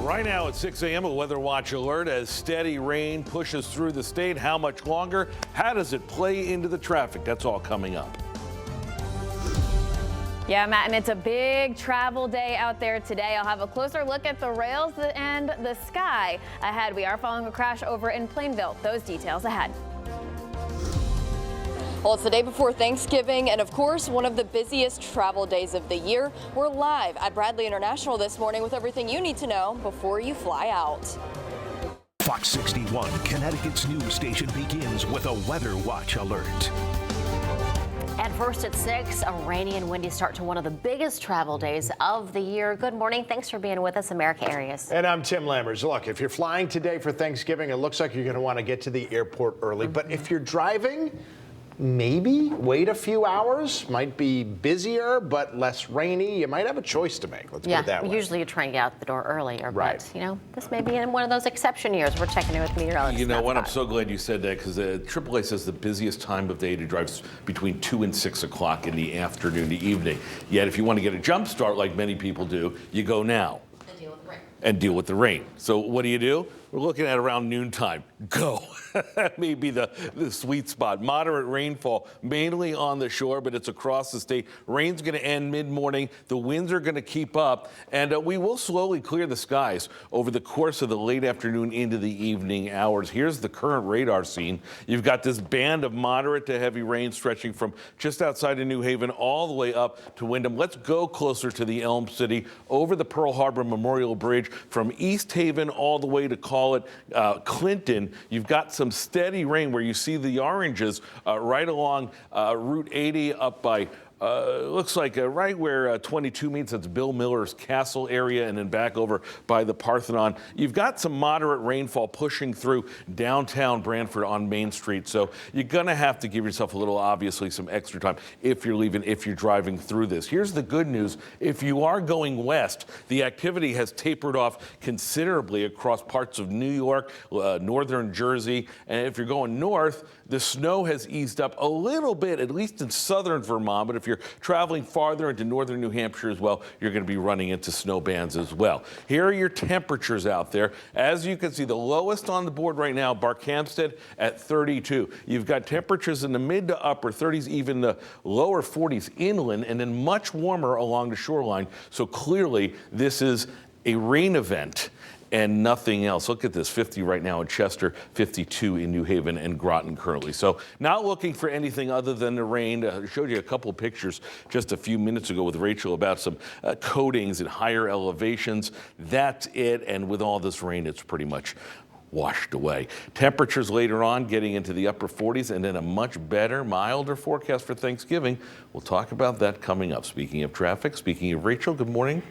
Right now at 6 a.m., a weather watch alert as steady rain pushes through the state. How much longer? How does it play into the traffic? That's all coming up. Yeah, Matt, and it's a big travel day out there today. I'll have a closer look at the rails and the sky ahead. We are following a crash over in Plainville. Those details ahead. Well, it's the day before Thanksgiving, and of course, one of the busiest travel days of the year. We're live at Bradley International this morning with everything you need to know before you fly out. Fox 61, Connecticut's news station, begins with a weather watch alert. And first at 6, a rainy and windy start to one of the biggest travel days of the year. Good morning. Thanks for being with us, America Arias. And I'm Tim Lammers. Look, if you're flying today for Thanksgiving, it looks like you're going to want to get to the airport early. But if you're driving, maybe wait a few hours. Might be busier, but less rainy. You might have a choice to make. Let's put it that way. Usually you try and get out the door earlier. Right. But, you know, this may be in one of those exception years. We're checking in with meteorologists. You know what? I'm so glad you said that, because AAA says the busiest time of day to drive is between 2 and 6 o'clock in the afternoon, the evening. Yet if you want to get a jump start like many people do, you go now. And deal with the rain. So what do? We're looking at around noontime. Go. That may be the sweet spot. Moderate rainfall, mainly on the shore, but it's across the state. Rain's going to end mid-morning. The winds are going to keep up, and we will slowly clear the skies over the course of the late afternoon into the evening hours. Here's the current radar scene. You've got this band of moderate to heavy rain stretching from just outside of New Haven all the way up to Windham. Let's go closer to the Elm City, over the Pearl Harbor Memorial Bridge, from East Haven all the way to Clinton. You've got some steady rain where you see the oranges right along Route 80 up by looks like right where 22 meets. That's Bill Miller's Castle area, and then back over by the Parthenon. You've got some moderate rainfall pushing through downtown Branford on Main Street. So you're going to have to give yourself a little, obviously, some extra time if you're leaving, if you're driving through this. Here's the good news. If you are going west, the activity has tapered off considerably across parts of New York, northern Jersey. And if you're going north, the snow has eased up a little bit, at least in southern Vermont. But if you're traveling farther into northern New Hampshire as well, you're going to be running into snow bands as well. Here are your temperatures out there. As you can see, the lowest on the board right now, Barkhamsted at 32. You've got temperatures in the mid to upper 30s, even the lower 40s inland, and then much warmer along the shoreline. So clearly, this is a rain event and nothing else. Look at this, 50 right now in Chester, 52 in New Haven and Groton currently. So not looking for anything other than the rain. I showed you a couple of pictures just a few minutes ago with Rachel about some coatings at higher elevations. That's it, and with all this rain, it's pretty much washed away. Temperatures later on getting into the upper 40s, and then a much better, milder forecast for Thanksgiving. We'll talk about that coming up. Speaking of traffic, speaking of Rachel, good morning.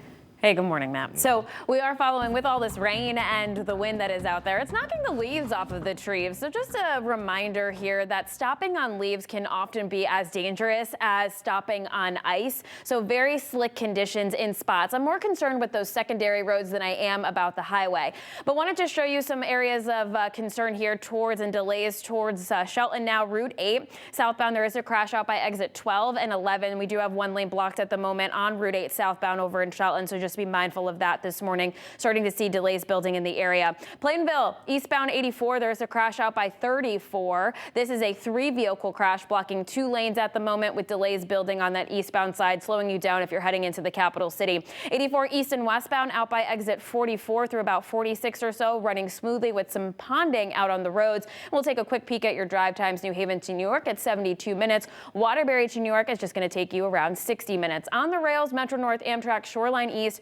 Hey, good morning, Matt. So we are following with all this rain and the wind that is out there. It's knocking the leaves off of the trees. So just a reminder here that stopping on leaves can often be as dangerous as stopping on ice. So very slick conditions in spots. I'm more concerned with those secondary roads than I am about the highway. But wanted to show you some areas of concern here towards and delays towards Shelton now. Route 8 southbound, there is a crash out by exit 12 and 11. We do have one lane blocked at the moment on Route 8 southbound over in Shelton. So just be mindful of that this morning. Starting to see delays building in the area. Plainville, eastbound 84, there's a crash out by 34. This is a 3-vehicle crash blocking 2 lanes at the moment with delays building on that eastbound side, slowing you down if you're heading into the capital city. 84 east and westbound out by exit 44 through about 46 or so, running smoothly with some ponding out on the roads. We'll take a quick peek at your drive times. New Haven to New York at 72 minutes. Waterbury to New York is just going to take you around 60 minutes. On the rails, Metro North, Amtrak, Shoreline East,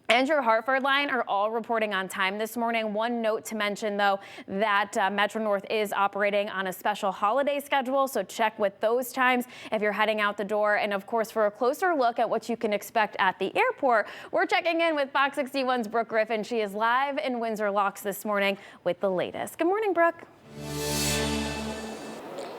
and your Hartford line are all reporting on time this morning. One note to mention, though, that Metro North is operating on a special holiday schedule, so check with those times if you're heading out the door. And, of course, for a closer look at what you can expect at the airport, we're checking in with Fox 61's Brooke Griffin. She is live in Windsor Locks this morning with the latest. Good morning, Brooke.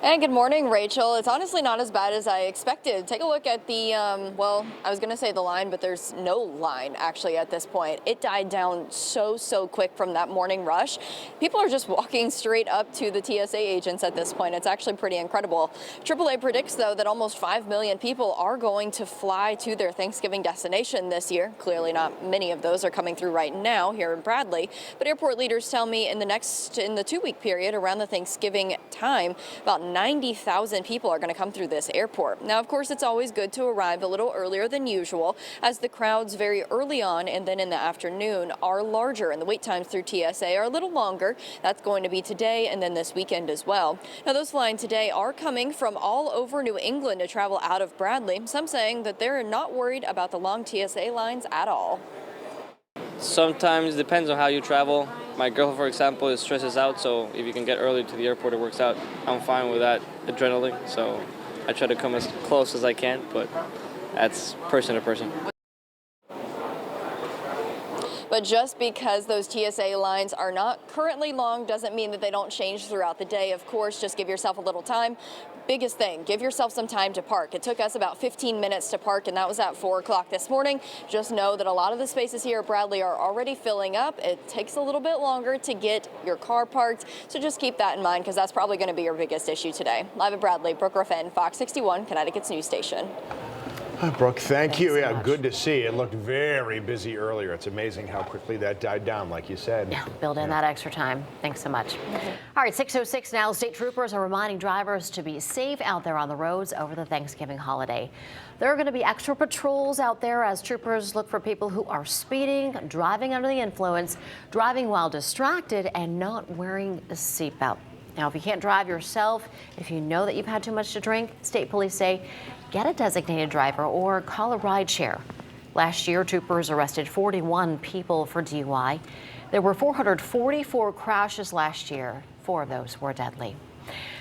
And good morning, Rachel. It's honestly not as bad as I expected. Take a look at the, well, I was going to say the line, but there's no line actually at this point. It died down so quick from that morning rush. People are just walking straight up to the TSA agents at this point. It's actually pretty incredible. AAA predicts, though, that almost 5 million people are going to fly to their Thanksgiving destination this year. Clearly not many of those are coming through right now here in Bradley, but airport leaders tell me in the 2-week period around the Thanksgiving time, about 90,000 people are going to come through this airport. Now, of course, it's always good to arrive a little earlier than usual, as the crowds very early on and then in the afternoon are larger, and the wait times through TSA are a little longer. That's going to be today and then this weekend as well. Now, those flying today are coming from all over New England to travel out of Bradley, some saying that they're not worried about the long TSA lines at all. Sometimes depends on how you travel. My girl, for example, is stresses out, so if you can get early to the airport, it works out. I'm fine with that adrenaline, so I try to come as close as I can, but that's person to person. But just because those TSA lines are not currently long doesn't mean that they don't change throughout the day. Of course, just give yourself a little time. Biggest thing, give yourself some time to park. It took us about 15 minutes to park, and that was at 4 o'clock this morning. Just know that a lot of the spaces here at Bradley are already filling up. It takes a little bit longer to get your car parked, so just keep that in mind, because that's probably going to be your biggest issue today. Live at Bradley, Brooke Ruffin, Fox 61, Connecticut's news station. Brooke, thank you. so Yeah, much. good to see. It looked very busy earlier. It's amazing how quickly that died down, like you said. Yeah, build in that extra time. Thanks so much. All right, 6:06 now. State troopers are reminding drivers to be safe out there on the roads over the Thanksgiving holiday. There are going to be extra patrols out there as troopers look for people who are speeding, driving under the influence, driving while distracted, and not wearing a seatbelt. Now, if you can't drive yourself, if you know that you've had too much to drink, state police say get a designated driver or call a ride share. Last year, troopers arrested 41 people for DUI. There were 444 crashes last year. 4 of those were deadly.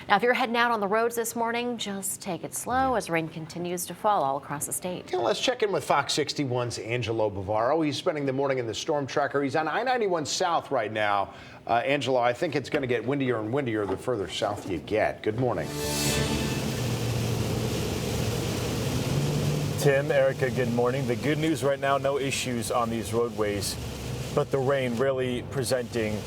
Now, if you're heading out on the roads this morning, just take it slow as rain continues to fall all across the state. Let's check in with Fox 61's Angelo Bavaro. He's spending the morning in the storm tracker. He's on I-91 South right now. Angelo, I think it's going to get windier and windier the further south you get. Good morning. Tim, Erica, good morning. The good news right now, no issues on these roadways, but the rain really presenting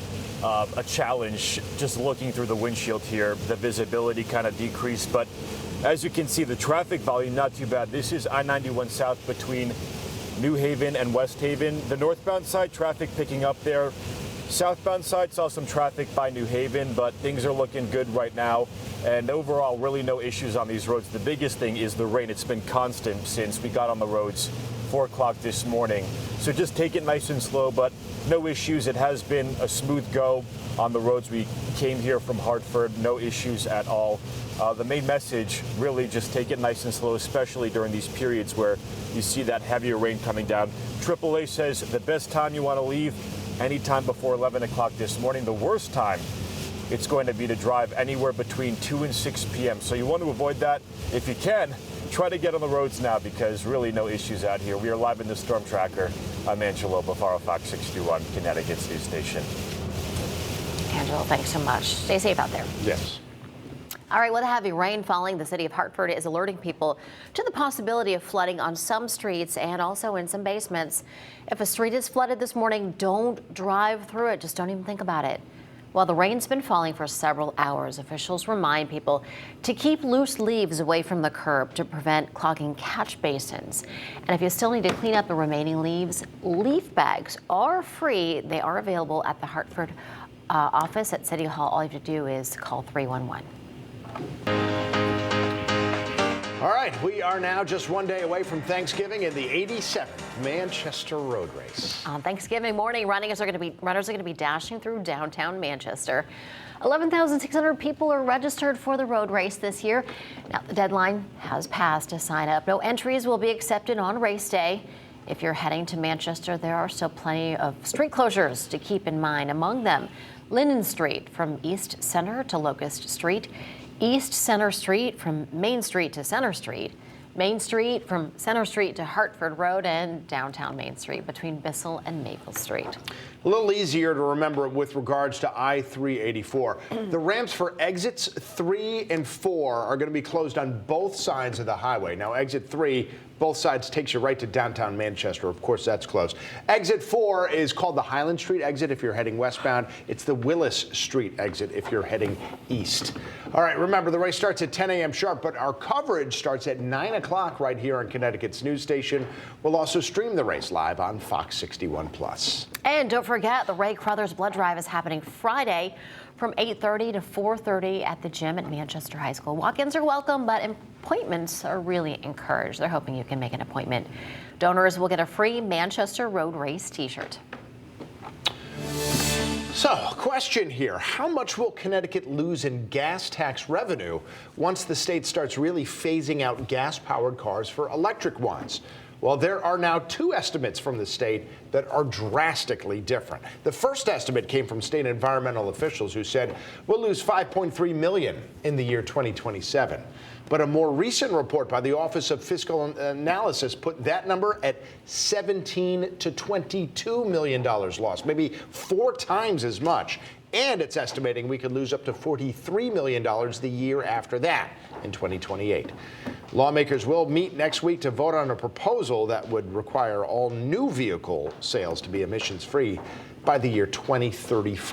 a challenge. Just looking through the windshield here, the visibility kind of decreased, but as you can see, the traffic volume not too bad. This is I-91 South between New Haven and West Haven. The northbound side, traffic picking up there. Southbound side saw some traffic by New Haven, but things are looking good right now. And overall, really no issues on these roads. The biggest thing is the rain. It's been constant since we got on the roads 4 o'clock this morning. So just take it nice and slow, but no issues. It has been a smooth go on the roads. We came here from Hartford, no issues at all. The main message, really just take it nice and slow, especially during these periods where you see that heavier rain coming down. AAA says the best time you want to leave, anytime before 11 o'clock this morning. The worst time, it's going to be to drive anywhere between 2 and 6 p.m. So you want to avoid that. If you can, try to get on the roads now because really no issues out here. We are live in the storm tracker. I'm Angelo Bavaro, Fox 61, Connecticut's news station. Angelo, thanks so much. Stay safe out there. Yes. All right, with the heavy rain falling, the city of Hartford is alerting people to the possibility of flooding on some streets and also in some basements. If a street is flooded this morning, don't drive through it. Just don't even think about it. While the rain's been falling for several hours, officials remind people to keep loose leaves away from the curb to prevent clogging catch basins. And if you still need to clean up the remaining leaves, leaf bags are free. They are available at the Hartford office at City Hall. All you have to do is call 311. All right, we are now just one day away from Thanksgiving in the 87th Manchester Road Race. On Thanksgiving morning, runners are going to be dashing through downtown Manchester. 11,600 people are registered for the road race this year. Now, the deadline has passed to sign up. No entries will be accepted on race day. If you're heading to Manchester, there are still plenty of street closures to keep in mind. Among them, Linden Street from East Center to Locust Street, East Center Street from Main Street to Center Street, Main Street from Center Street to Hartford Road and downtown Main Street between Bissell and Maple Street. A little easier to remember with regards to I-384. The ramps for exits 3 and 4 are going to be closed on both sides of the highway. Now, exit 3, both sides takes you right to downtown Manchester. Of course, that's closed. Exit 4 is called the Highland Street exit if you're heading westbound. It's the Willis Street exit if you're heading east. All right, remember, the race starts at 10 a.m. sharp, but our coverage starts at 9 o'clock right here on Connecticut's news station. We'll also stream the race live on Fox 61 Plus. And don't forget, the Ray Crothers Blood Drive is happening Friday from 8:30 to 4:30 at the gym at Manchester High School. Walk-ins are welcome, but appointments are really encouraged. They're hoping you can make an appointment. Donors will get a free Manchester Road Race t-shirt. So, question here. How much will Connecticut lose in gas tax revenue once the state starts really phasing out gas-powered cars for electric ones? Well, there are now 2 estimates from the state that are drastically different. The first estimate came from state environmental officials who said we'll lose $5.3 million in the year 2027. But a more recent report by the Office of Fiscal Analysis put that number at $17 to $22 million lost, maybe 4 times as much. And it's estimating we could lose up to $43 million the year after that in 2028. Lawmakers will meet next week to vote on a proposal that would require all new vehicle sales to be emissions-free by the year 2034.